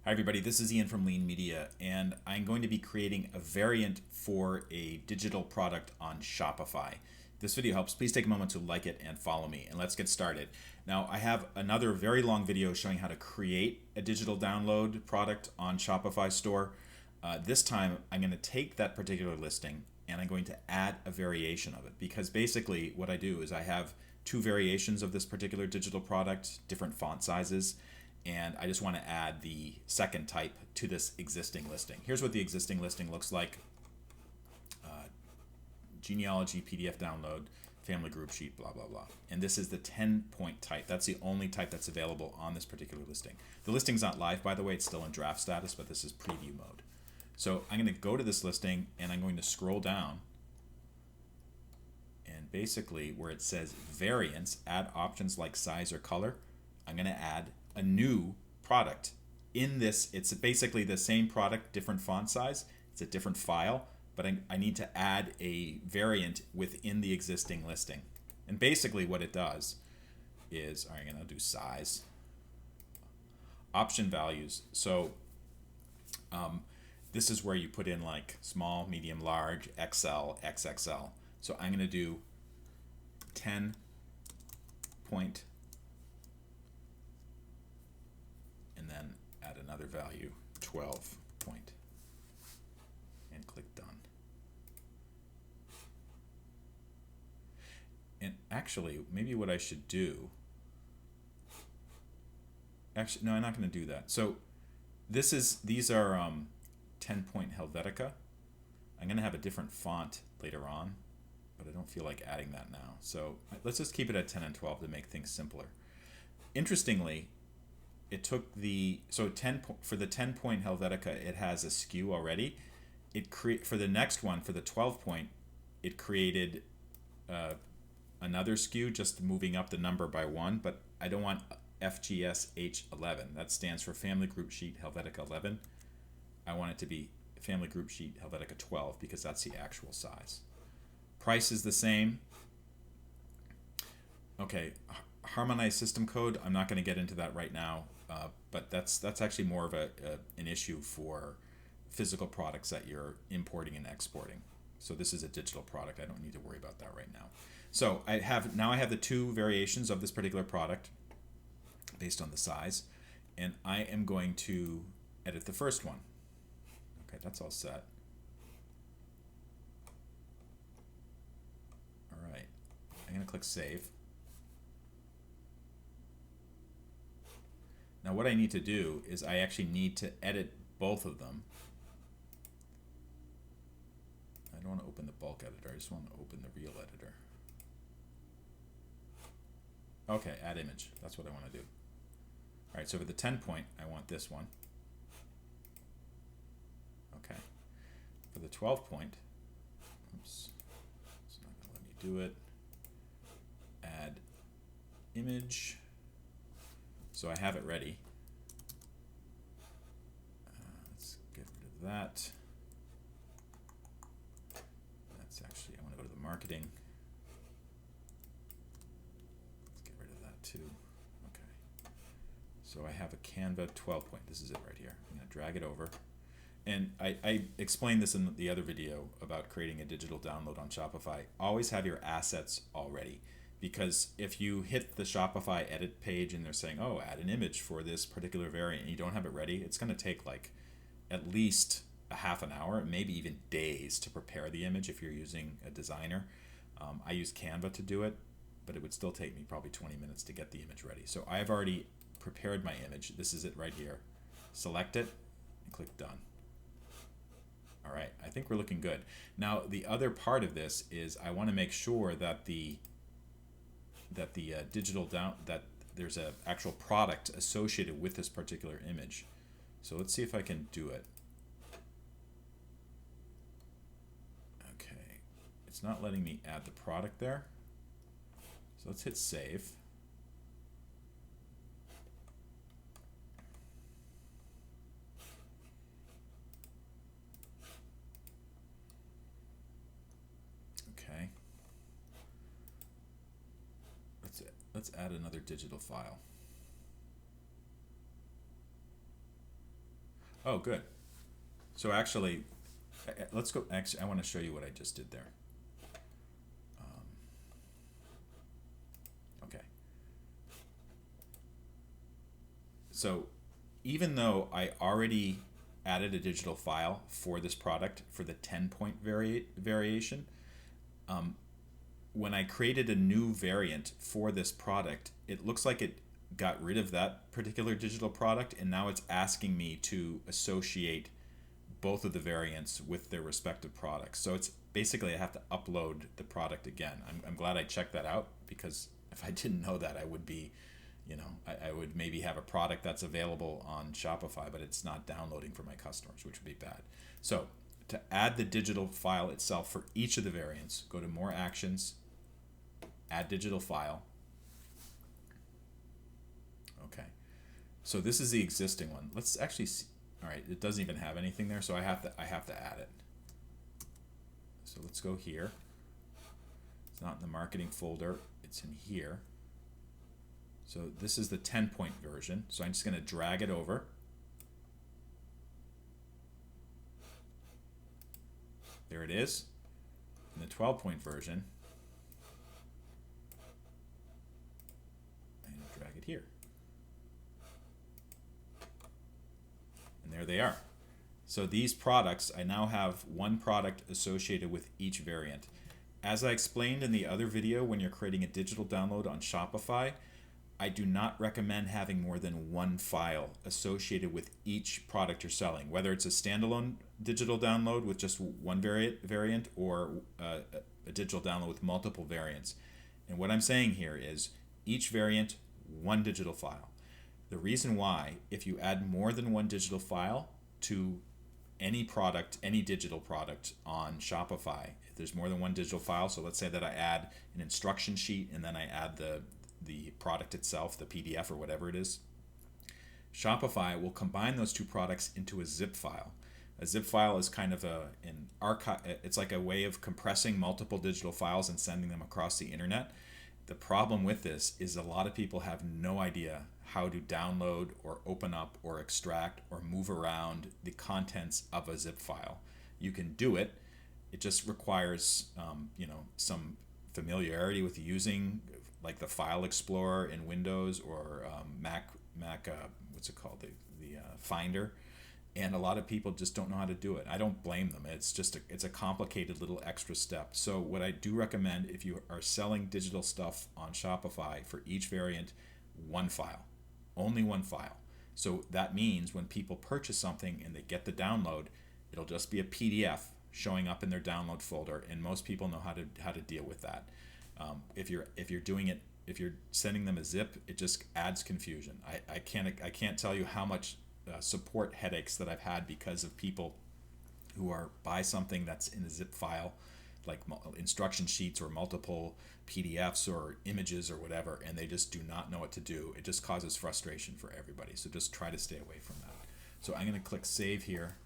Hi everybody, this is Ian from Lean Media, and I'm going to be creating a variant for a digital product on Shopify. If this video helps, please take a moment to like it and follow me, and let's get started. Now, I have another very long video showing how to create a digital download product on Shopify store. This time, I'm going to take that particular listing and I'm going to add a variation of it, because basically what I do is I have two variations of this particular digital product, different font sizes, and I just want to add the second type to this existing listing. Here's what the existing listing looks like. Genealogy, PDF download, family group sheet, blah, blah, blah. And this is the 10-point type. That's the only type that's available on this particular listing. The listing's not live, by the way. It's still in draft status, but this is preview mode. So I'm going to go to this listing, and I'm going to scroll down. And basically, where it says variants, add options like size or color, I'm going to add a new product. In this, it's basically the same product, different font size. It's a different file, but I need to add a variant within the existing listing. And basically what it does is, all right, I'm going to do size, option values. So this is where you put in like small, medium, large, XL, XXL. So I'm going to do 10 point and then add another value, 12 point, and click done. And actually, maybe what I should do, actually, no, I'm not going to do that. So these are 10-point Helvetica. I'm going to have a different font later on, but I don't feel like adding that now. So let's just keep it at 10 and 12 to make things simpler. Interestingly, it took for the 10-point Helvetica, it has a skew already. For the next one, for the 12-point, it created another skew, just moving up the number by one, but I don't want FGSH11. That stands for Family Group Sheet Helvetica 11. I want it to be Family Group Sheet Helvetica 12 because that's the actual size. Price is the same. Okay, harmonized system code, I'm not going to get into that right now, but that's actually more of an issue for physical products that you're importing and exporting. So this is a digital product. I don't need to worry about that right now. So I have the two variations of this particular product based on the size, and I am going to edit the first one. Okay, that's all set. All right, I'm going to click Save. Now what I need to do is I actually need to edit both of them. I don't want to open the bulk editor, I just want to open the real editor. Okay, add image, that's what I want to do. Alright, so for the 10-point, I want this one. Okay. For the 12-point, oops, it's not going to let me do it. Add image. So I have it ready. Let's get rid of that. That's actually, I want to go to the marketing. Let's get rid of that too. Okay. So I have a Canva 12-point. This is it right here. I'm going to drag it over. And I explained this in the other video about creating a digital download on Shopify. Always have your assets all ready. Because if you hit the Shopify edit page and they're saying, oh, add an image for this particular variant, and you don't have it ready, it's going to take like at least a half an hour, maybe even days to prepare the image if you're using a designer. I use Canva to do it, but it would still take me probably 20 minutes to get the image ready. So I've already prepared my image. This is it right here. Select it and click Done. All right, I think we're looking good. Now, the other part of this is I want to make sure that the that there's an actual product associated with this particular image. So let's see if I can do it. Okay, it's not letting me add the product there. So let's hit save. Okay. Let's add another digital file. Oh, good. So actually, let's go. Actually, I want to show you what I just did there. Okay. So even though I already added a digital file for this product for the 10-point variation, when I created a new variant for this product, it looks like it got rid of that particular digital product, and now it's asking me to associate both of the variants with their respective products. So it's basically I have to upload the product again. I'm glad I checked that out, because if I didn't know that, I would be, I would maybe have a product that's available on Shopify, but it's not downloading for my customers, which would be bad. So to add the digital file itself for each of the variants, go to More Actions, Add Digital File. Okay. So this is the existing one. Let's actually see. All right, it doesn't even have anything there, so I have to add it. So let's go here. It's not in the marketing folder, it's in here. So this is the 10-point version. So I'm just going to drag it over. There it is. In the 12-point version, I'm going to drag it here. And there they are. So these products, I now have one product associated with each variant. As I explained in the other video, when you're creating a digital download on Shopify, I do not recommend having more than one file associated with each product you're selling, whether it's a standalone digital download with just one variant or a digital download with multiple variants. And what I'm saying here is each variant, one digital file. The reason why, if you add more than one digital file to any product, any digital product on Shopify, if there's more than one digital file, so let's say that I add an instruction sheet and then I add the product itself, the PDF or whatever it is, Shopify will combine those two products into a zip file. A zip file is kind of an archive. It's like a way of compressing multiple digital files and sending them across the internet. The problem with this is a lot of people have no idea how to download or open up or extract or move around the contents of a zip file. You can do it. It just requires some familiarity with using like the File Explorer in Windows or Mac what's it called, the Finder, and a lot of people just don't know how to do it. I don't blame them. It's just it's a complicated little extra step. So what I do recommend, if you are selling digital stuff on Shopify, for each variant, one file, only one file. So that means when people purchase something and they get the download, it'll just be a PDF showing up in their download folder, and most people know how to deal with that. If you're sending them a zip, it just adds confusion. I can't tell you how much support headaches that I've had because of people who buy something that's in a zip file, like instruction sheets or multiple PDFs or images or whatever, and they just do not know what to do. It just causes frustration for everybody. So just try to stay away from that. So I'm going to click Save here.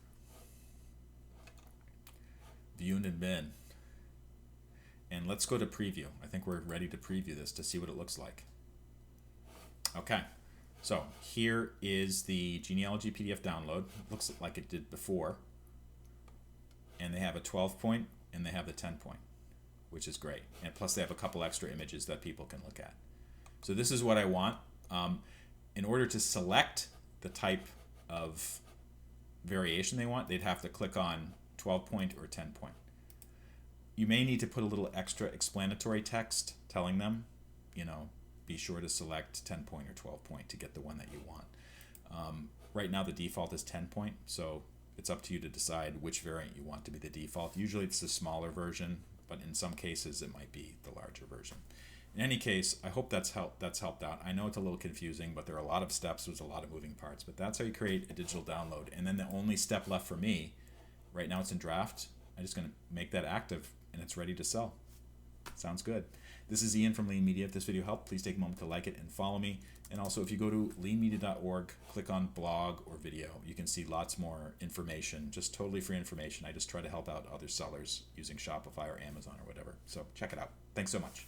View and bin. And let's go to preview. I think we're ready to preview this to see what it looks like. Okay, so here is the genealogy PDF download. It looks like it did before. And they have a 12-point and they have the 10-point, which is great. And plus they have a couple extra images that people can look at. So this is what I want. In order to select the type of variation they want, they'd have to click on 12-point or 10-point. You may need to put a little extra explanatory text telling them, be sure to select 10-point or 12-point to get the one that you want. Right now the default is 10-point, so it's up to you to decide which variant you want to be the default. Usually it's the smaller version, but in some cases it might be the larger version. In any case, I hope that's helped out. I know it's a little confusing, but there are a lot of steps, there's a lot of moving parts, but that's how you create a digital download. And then the only step left for me, right now it's in draft, I'm just going to make that active and it's ready to sell. Sounds good. This is Ian from Lean Media. If this video helped, please take a moment to like it and follow me. And also, if you go to leanmedia.org, click on blog or video, you can see lots more information, just totally free information. I just try to help out other sellers using Shopify or Amazon or whatever. So check it out. Thanks so much.